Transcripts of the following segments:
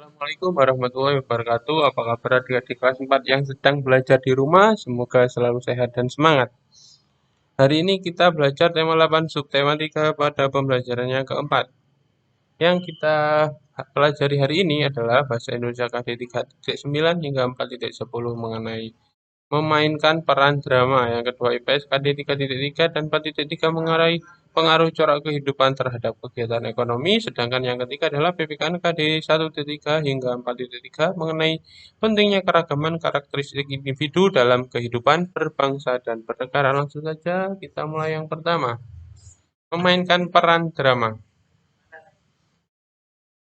Assalamualaikum warahmatullahi wabarakatuh. Apa kabar adik-adik kelas 4 yang sedang belajar di rumah? Semoga selalu sehat dan semangat. Hari ini kita belajar tema 8 subtematika pada pembelajaran yang keempat. Yang kita pelajari hari ini adalah Bahasa Indonesia KD 3.9 hingga 4.10 mengenai memainkan peran drama. Yang kedua IPS KD 3.3 dan 4.3 mengenai pengaruh corak kehidupan terhadap kegiatan ekonomi. Sedangkan yang ketiga adalah PPKN KD 1.3 hingga 4.3 mengenai pentingnya keragaman karakteristik individu dalam kehidupan berbangsa dan bernegara. Langsung saja kita mulai yang pertama. Memainkan peran drama.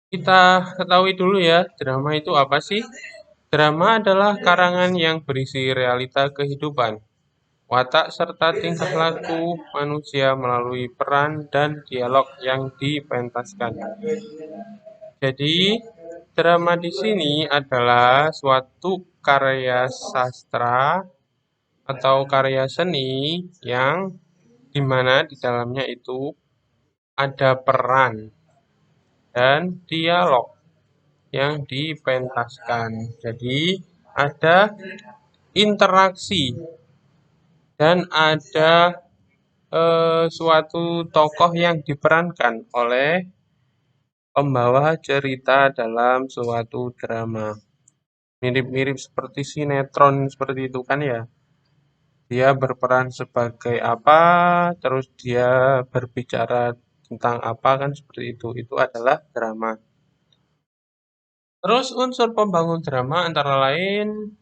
Kita ketahui dulu ya, drama itu apa sih? Drama adalah karangan yang berisi realita kehidupan, watak serta tingkah laku manusia melalui peran dan dialog yang dipentaskan. Jadi, drama di sini adalah suatu karya sastra atau karya seni yang dimana di dalamnya itu ada peran dan dialog yang dipentaskan. Jadi, ada interaksi dan ada suatu tokoh yang diperankan oleh pembawa cerita dalam suatu drama. Mirip-mirip seperti sinetron seperti itu kan ya. Dia berperan sebagai apa, terus dia berbicara tentang apa kan seperti itu. Itu adalah drama. Terus unsur pembangun drama antara lain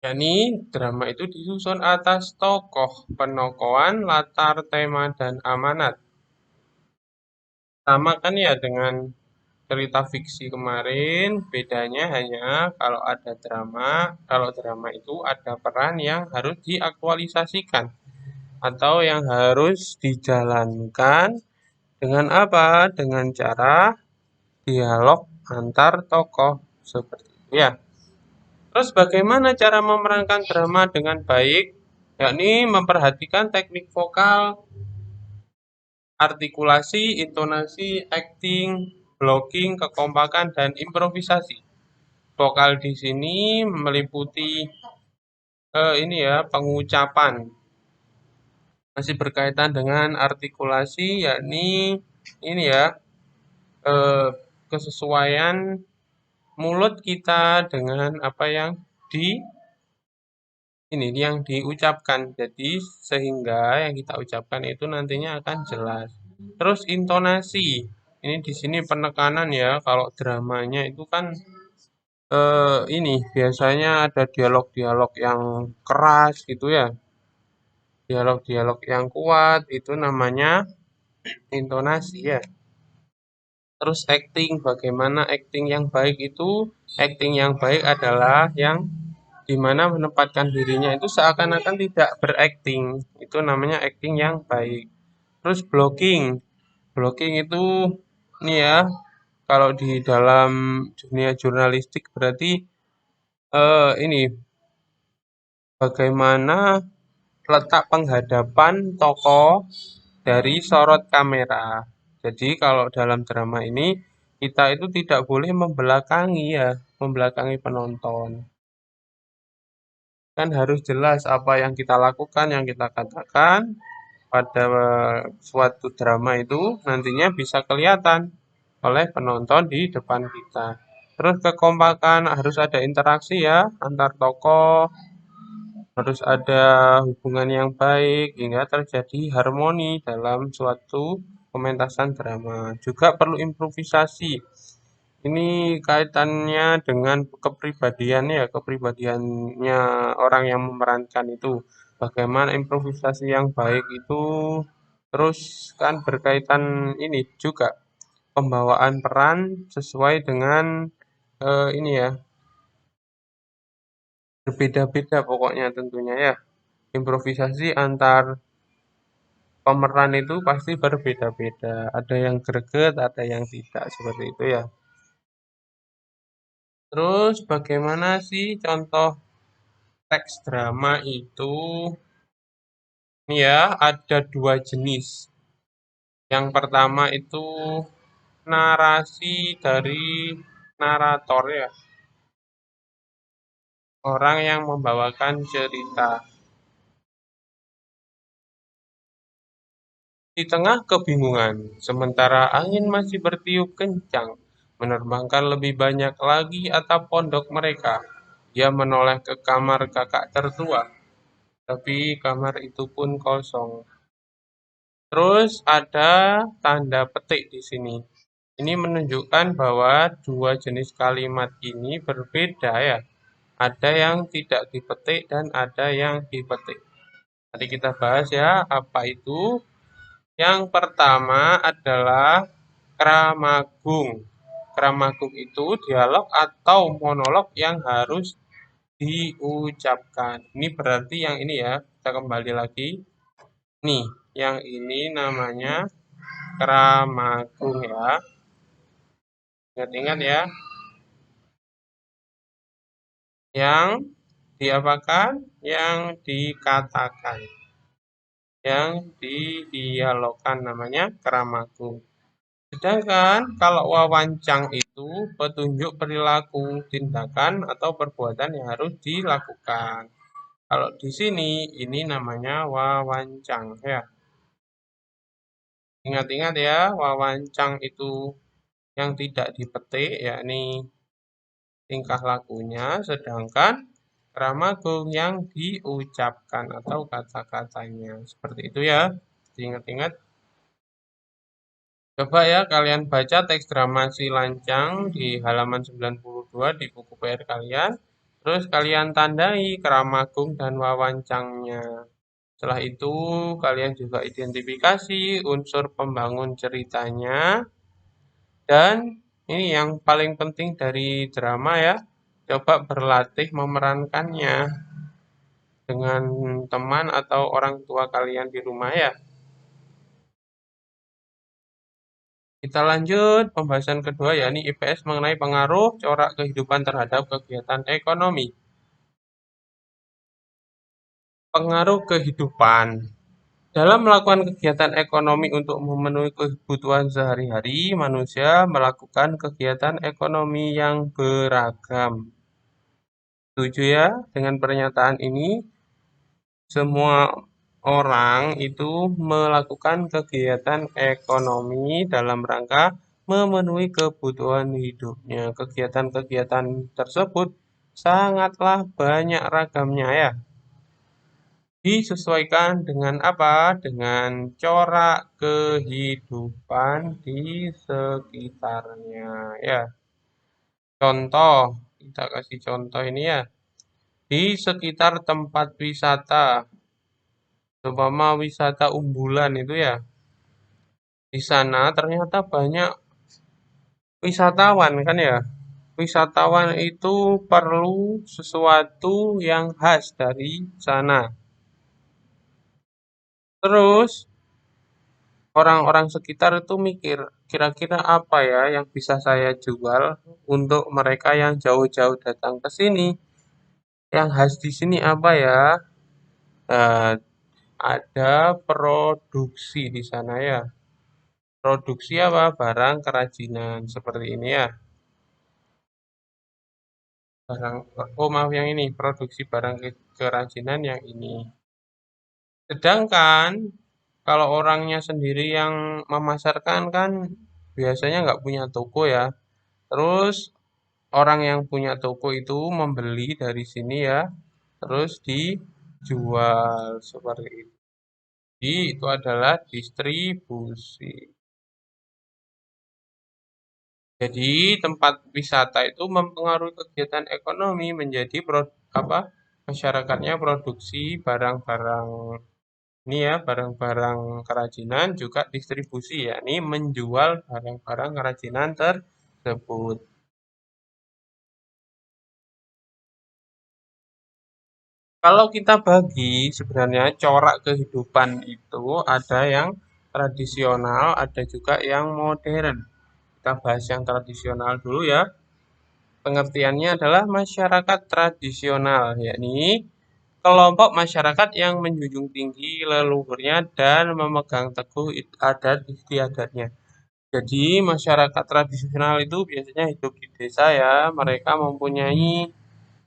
yakni drama itu disusun atas tokoh, penokohan, latar, tema, dan amanat. Sama kan ya dengan cerita fiksi kemarin, bedanya hanya kalau drama itu ada peran yang harus diaktualisasikan atau yang harus dijalankan dengan apa? Dengan cara dialog antar tokoh seperti itu ya. Terus bagaimana cara memerankan drama dengan baik? Yakni memperhatikan teknik vokal, artikulasi, intonasi, acting, blocking, kekompakan, dan improvisasi. Vokal di sini meliputi ini ya pengucapan. Masih berkaitan dengan artikulasi, yakni ini ya eh, kesesuaian mulut kita dengan apa yang di yang diucapkan. Jadi sehingga yang kita ucapkan itu nantinya akan jelas. Terus intonasi. Ini di sini penekanan ya. Kalau dramanya itu kan ini biasanya ada dialog-dialog yang keras gitu ya. Dialog-dialog yang kuat itu namanya intonasi ya. Terus acting, bagaimana acting yang baik itu? Acting yang baik adalah yang dimana menempatkan dirinya itu seakan-akan tidak berakting. Itu namanya acting yang baik. Terus blocking. Blocking itu ini ya, kalau di dalam dunia jurnalistik berarti ini bagaimana letak penghadapan tokoh dari sorot kamera. Jadi kalau dalam drama ini kita itu tidak boleh membelakangi ya, membelakangi penonton. Kan harus jelas apa yang kita lakukan, yang kita katakan pada suatu drama itu nantinya bisa kelihatan oleh penonton di depan kita. Terus kekompakan harus ada interaksi ya antar tokoh, harus ada hubungan yang baik hingga terjadi harmoni dalam suatu pementasan drama. Juga perlu improvisasi. Ini kaitannya dengan kepribadiannya orang yang memerankan itu. Bagaimana improvisasi yang baik itu, terus kan berkaitan ini juga pembawaan peran sesuai dengan ini ya, berbeda-beda pokoknya tentunya ya. Improvisasi antar pemeran itu pasti berbeda-beda. Ada yang greget, ada yang tidak seperti itu ya. Terus bagaimana sih contoh teks drama itu? Ini ya, ada dua jenis. Yang pertama itu narasi dari narator ya, orang yang membawakan cerita. Di tengah kebingungan, sementara angin masih bertiup kencang, menerbangkan lebih banyak lagi atap pondok mereka. Dia menoleh ke kamar kakak tertua, tapi kamar itu pun kosong. Terus ada tanda petik di sini. Ini menunjukkan bahwa dua jenis kalimat ini berbeda ya. Ada yang tidak dipetik dan ada yang dipetik. Tadi kita bahas ya, apa itu? Yang pertama adalah kramagung. Kramagung itu dialog atau monolog yang harus diucapkan. Ini berarti yang ini ya, kita kembali lagi. Nih, yang ini namanya kramagung ya. Ingat-ingat ya, yang diapakan, yang dikatakan, yang didialogkan namanya kramagung. Sedangkan kalau wawancang itu petunjuk perilaku, tindakan atau perbuatan yang harus dilakukan. Kalau di sini ini namanya wawancang ya. Ingat-ingat ya, wawancang itu yang tidak dipetik yakni tingkah lakunya, sedangkan kramagung yang diucapkan atau kata-katanya. Seperti itu ya. Ingat-ingat. Coba ya kalian baca teks drama Si Lancang di halaman 92 di buku PR kalian. Terus kalian tandai kramagung dan wawancangnya. Setelah itu kalian juga identifikasi unsur pembangun ceritanya. Dan ini yang paling penting dari drama ya. Coba berlatih memerankannya dengan teman atau orang tua kalian di rumah ya. Kita lanjut pembahasan kedua yakni IPS mengenai pengaruh corak kehidupan terhadap kegiatan ekonomi. Pengaruh kehidupan. Dalam melakukan kegiatan ekonomi untuk memenuhi kebutuhan sehari-hari, manusia melakukan kegiatan ekonomi yang beragam. Setuju ya dengan pernyataan ini? Semua orang itu melakukan kegiatan ekonomi dalam rangka memenuhi kebutuhan hidupnya. Kegiatan-kegiatan tersebut sangatlah banyak ragamnya ya. Disesuaikan dengan apa? Dengan corak kehidupan di sekitarnya ya. Contoh, kita kasih contoh ini ya. Di sekitar tempat wisata, umpama wisata Umbulan itu ya. Di sana ternyata banyak wisatawan kan ya. Wisatawan itu perlu sesuatu yang khas dari sana. Terus orang-orang sekitar itu mikir, kira-kira apa ya yang bisa saya jual untuk mereka yang jauh-jauh datang ke sini? Yang khas di sini apa ya? Nah, ada produksi di sana ya. Produksi apa? Barang kerajinan seperti ini ya. Barang, oh maaf yang ini, produksi barang kerajinan yang ini. Sedangkan kalau orangnya sendiri yang memasarkan kan biasanya nggak punya toko ya. Terus orang yang punya toko itu membeli dari sini ya, terus dijual seperti itu. Jadi itu adalah distribusi. Jadi tempat wisata itu mempengaruhi kegiatan ekonomi menjadi apa? Masyarakatnya produksi barang-barang ini ya, barang-barang kerajinan juga distribusi yakni menjual barang-barang kerajinan tersebut. Kalau kita bagi sebenarnya corak kehidupan itu ada yang tradisional, ada juga yang modern. Kita bahas yang tradisional dulu ya. Pengertiannya adalah masyarakat tradisional, yakni kelompok masyarakat yang menjunjung tinggi leluhurnya dan memegang teguh adat istiadatnya. Jadi masyarakat tradisional itu biasanya hidup di desa ya, mereka mempunyai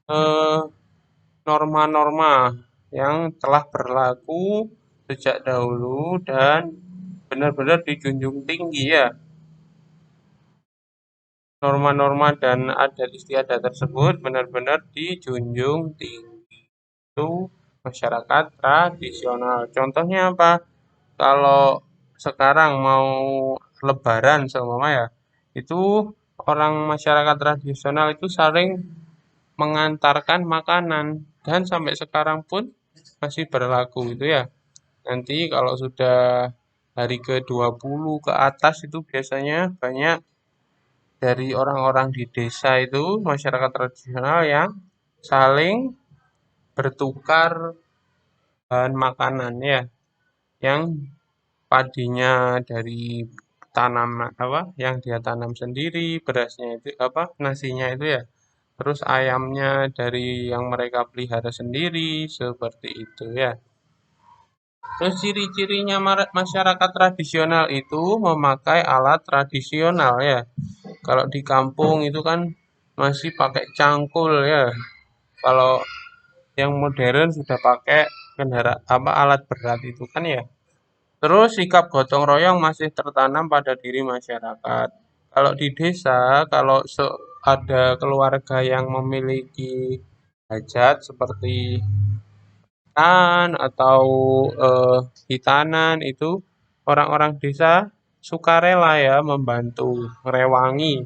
eh, norma-norma yang telah berlaku sejak dahulu dan benar-benar dijunjung tinggi ya. Norma-norma dan adat istiadat tersebut benar-benar dijunjung tinggi. Itu masyarakat tradisional. Contohnya apa? Kalau sekarang mau lebaran seumpama ya, itu orang masyarakat tradisional itu saling mengantarkan makanan dan sampai sekarang pun masih berlaku itu ya. Nanti kalau sudah hari ke-20 ke atas itu biasanya banyak dari orang-orang di desa itu masyarakat tradisional yang saling bertukar bahan makanan ya, yang padinya dari tanam apa yang dia tanam sendiri, berasnya itu apa nasinya itu ya. Terus ayamnya dari yang mereka pelihara sendiri seperti itu ya. Terus ciri-cirinya masyarakat tradisional itu memakai alat tradisional ya. Kalau di kampung itu kan masih pakai cangkul ya. Kalau yang modern sudah pakai kendaraan apa alat berat itu kan ya. Terus sikap gotong royong masih tertanam pada diri masyarakat. Kalau di desa, kalau ada keluarga yang memiliki hajat seperti atau hitanan itu orang-orang desa sukarela ya membantu merewangi.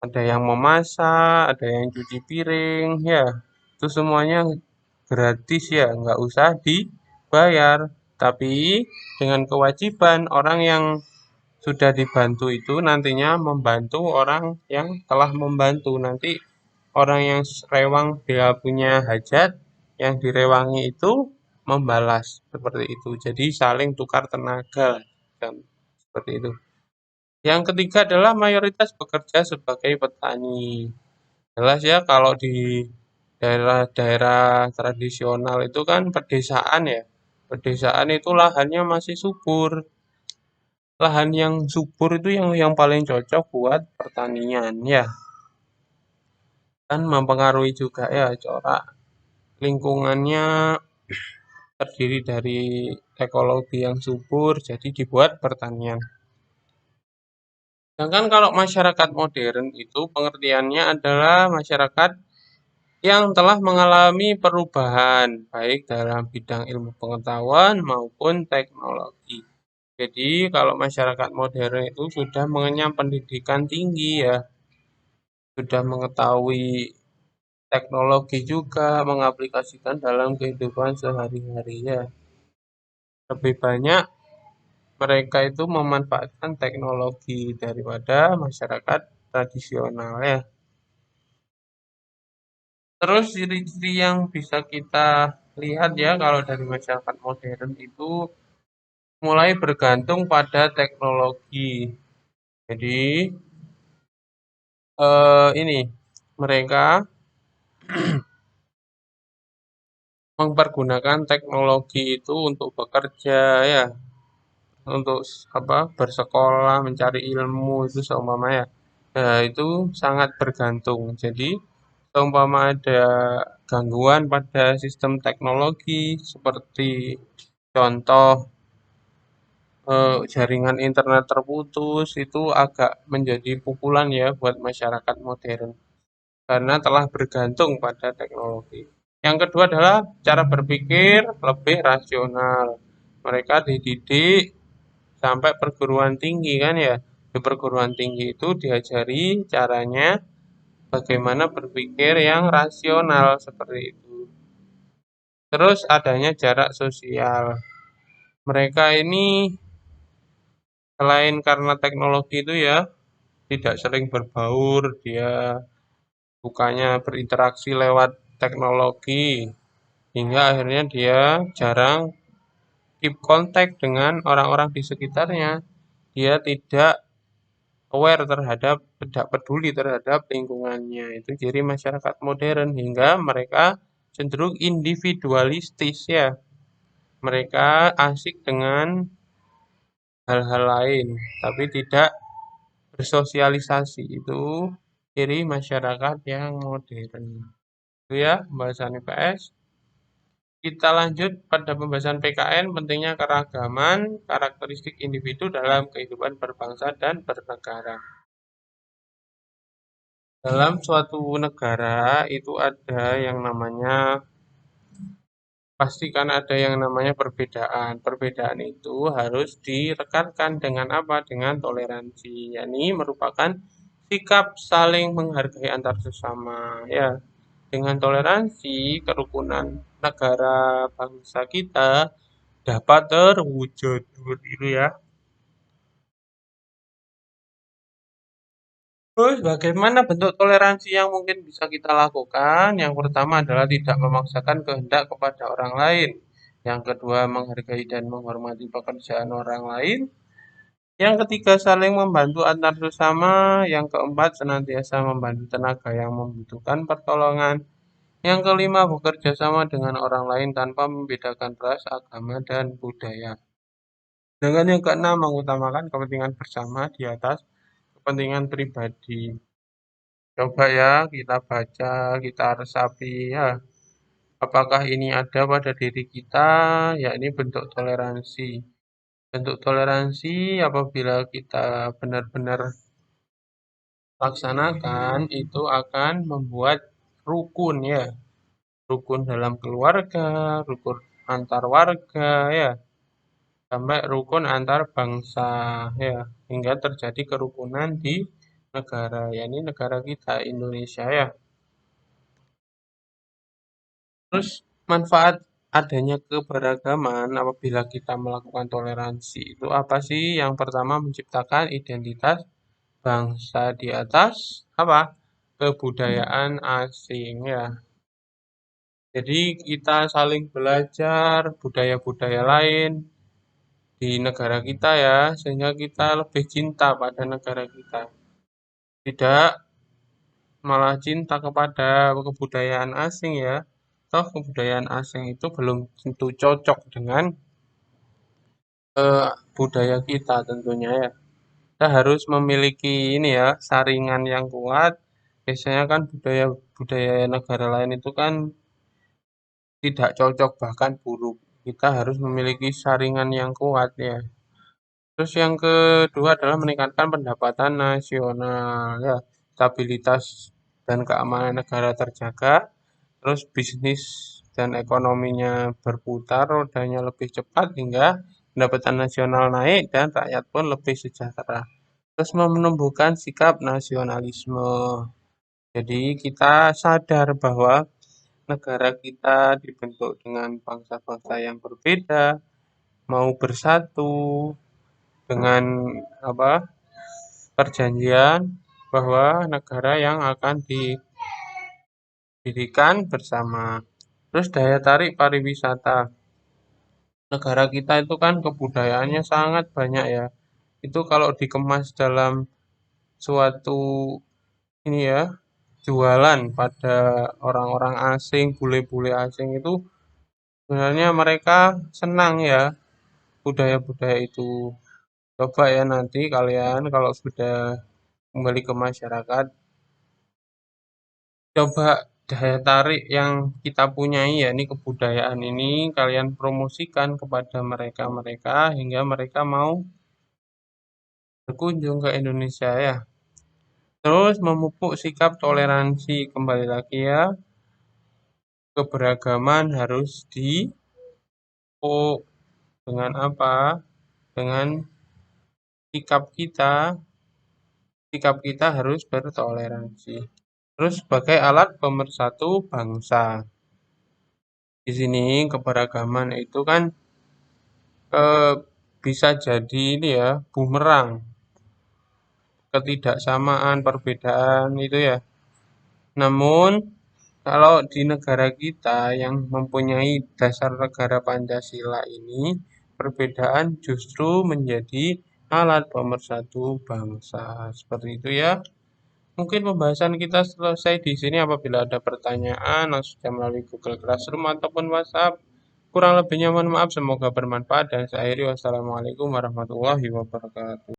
Ada yang memasak, ada yang cuci piring, ya itu semuanya gratis ya, nggak usah dibayar. Tapi dengan kewajiban orang yang sudah dibantu itu nantinya membantu orang yang telah membantu. Nanti orang yang rewang dia punya hajat, yang direwangi itu membalas seperti itu. Jadi saling tukar tenaga dan seperti itu. Yang ketiga adalah mayoritas bekerja sebagai petani. Jelas ya kalau di daerah-daerah tradisional itu kan pedesaan ya. Pedesaan itu lahannya masih subur. Lahan yang subur itu yang paling cocok buat pertanian ya. Kan mempengaruhi juga ya corak lingkungannya terdiri dari ekologi yang subur, jadi dibuat pertanian. Sedangkan kalau masyarakat modern itu pengertiannya adalah masyarakat yang telah mengalami perubahan baik dalam bidang ilmu pengetahuan maupun teknologi. Jadi kalau masyarakat modern itu sudah mengenyam pendidikan tinggi ya, sudah mengetahui teknologi juga, mengaplikasikan dalam kehidupan sehari-hari ya. Lebih banyak mereka itu memanfaatkan teknologi daripada masyarakat tradisional ya. Terus ciri-ciri yang bisa kita lihat ya kalau dari masyarakat modern itu mulai bergantung pada teknologi. Jadi ini mereka mempergunakan teknologi itu untuk bekerja ya, untuk apa bersekolah, mencari ilmu itu seumpama ya. Nah, itu sangat bergantung. Jadi seumpama ada gangguan pada sistem teknologi seperti contoh jaringan internet terputus itu agak menjadi pukulan ya buat masyarakat modern karena telah bergantung pada teknologi. Yang kedua adalah cara berpikir lebih rasional. Mereka dididik sampai perguruan tinggi kan ya. Di perguruan tinggi itu diajari caranya bagaimana berpikir yang rasional seperti itu. Terus adanya jarak sosial. Mereka ini selain karena teknologi itu ya tidak sering berbaur, dia bukannya berinteraksi lewat teknologi hingga akhirnya dia jarang keep contact dengan orang-orang di sekitarnya. Dia tidak aware terhadap, tidak peduli terhadap lingkungannya. Itu ciri masyarakat modern hingga mereka cenderung individualistis ya. Mereka asik dengan hal-hal lain, tapi tidak bersosialisasi. Itu ciri masyarakat yang modern. Itu ya pembahasan IPS. Kita lanjut pada pembahasan PKN, pentingnya keragaman, karakteristik individu dalam kehidupan berbangsa dan bernegara. Dalam suatu negara itu ada yang namanya, pastikan ada yang namanya perbedaan. Perbedaan itu harus direkatkan dengan apa? Dengan toleransi, yakni merupakan sikap saling menghargai antar sesama. Ya, dengan toleransi, kerukunan negara bangsa kita dapat terwujud. Seperti itu ya. Terus bagaimana bentuk toleransi yang mungkin bisa kita lakukan? Yang pertama adalah tidak memaksakan kehendak kepada orang lain. Yang kedua, menghargai dan menghormati pekerjaan orang lain. Yang ketiga, saling membantu antar sesama. Yang keempat, senantiasa membantu tenaga yang membutuhkan pertolongan. Yang kelima, bekerja sama dengan orang lain tanpa membedakan ras, agama, dan budaya. Dengan yang keenam, mengutamakan kepentingan bersama di atas kepentingan pribadi. Coba ya kita baca, kita resapi ya. Apakah ini ada pada diri kita? Ya ini bentuk toleransi. Bentuk toleransi apabila kita benar-benar laksanakan itu akan membuat rukun ya. Rukun dalam keluarga, rukun antar warga ya. Sampai rukun antar bangsa ya. Hingga terjadi kerukunan di negara, ya ini negara kita Indonesia ya. Terus manfaat adanya keberagaman apabila kita melakukan toleransi itu apa sih? Yang pertama menciptakan identitas bangsa di atas apa? Kebudayaan asing ya. Jadi kita saling belajar budaya-budaya lain di negara kita ya, sehingga kita lebih cinta pada negara kita. Tidak malah cinta kepada kebudayaan asing ya. Toh kebudayaan asing itu belum tentu cocok dengan budaya kita tentunya ya. Kita harus memiliki ini ya, saringan yang kuat. Biasanya kan budaya-budaya negara lain itu kan tidak cocok bahkan buruk. Kita harus memiliki saringan yang kuat ya. Terus yang kedua adalah meningkatkan pendapatan nasional ya. Stabilitas dan keamanan negara terjaga. Terus bisnis dan ekonominya berputar, rodanya lebih cepat hingga pendapatan nasional naik dan rakyat pun lebih sejahtera. Terus menumbuhkan sikap nasionalisme. Jadi kita sadar bahwa negara kita dibentuk dengan bangsa-bangsa yang berbeda, mau bersatu dengan apa perjanjian bahwa negara yang akan didirikan bersama. Terus daya tarik pariwisata. Negara kita itu kan kebudayaannya sangat banyak ya. Itu kalau dikemas dalam suatu ini ya, jualan pada orang-orang asing, bule-bule asing itu sebenarnya mereka senang ya budaya-budaya itu. Coba ya nanti kalian kalau sudah kembali ke masyarakat, coba daya tarik yang kita punyai ya ini kebudayaan ini kalian promosikan kepada mereka-mereka hingga mereka mau berkunjung ke Indonesia ya. Terus memupuk sikap toleransi kembali lagi ya. Keberagaman harus dipupuk dengan apa? Dengan sikap kita. Sikap kita harus bertoleransi. Terus sebagai alat pemersatu bangsa. Di sini keberagaman itu kan eh, bisa jadi ini ya bumerang, ketidaksamaan, perbedaan itu ya. Namun kalau di negara kita yang mempunyai dasar negara Pancasila ini, perbedaan justru menjadi alat pemersatu bangsa. Seperti itu ya. Mungkin pembahasan kita selesai di sini. Apabila ada pertanyaan, langsung saja melalui Google Classroom ataupun WhatsApp. Kurang lebihnya mohon maaf, semoga bermanfaat dan saya akhiri wassalamualaikum warahmatullahi wabarakatuh.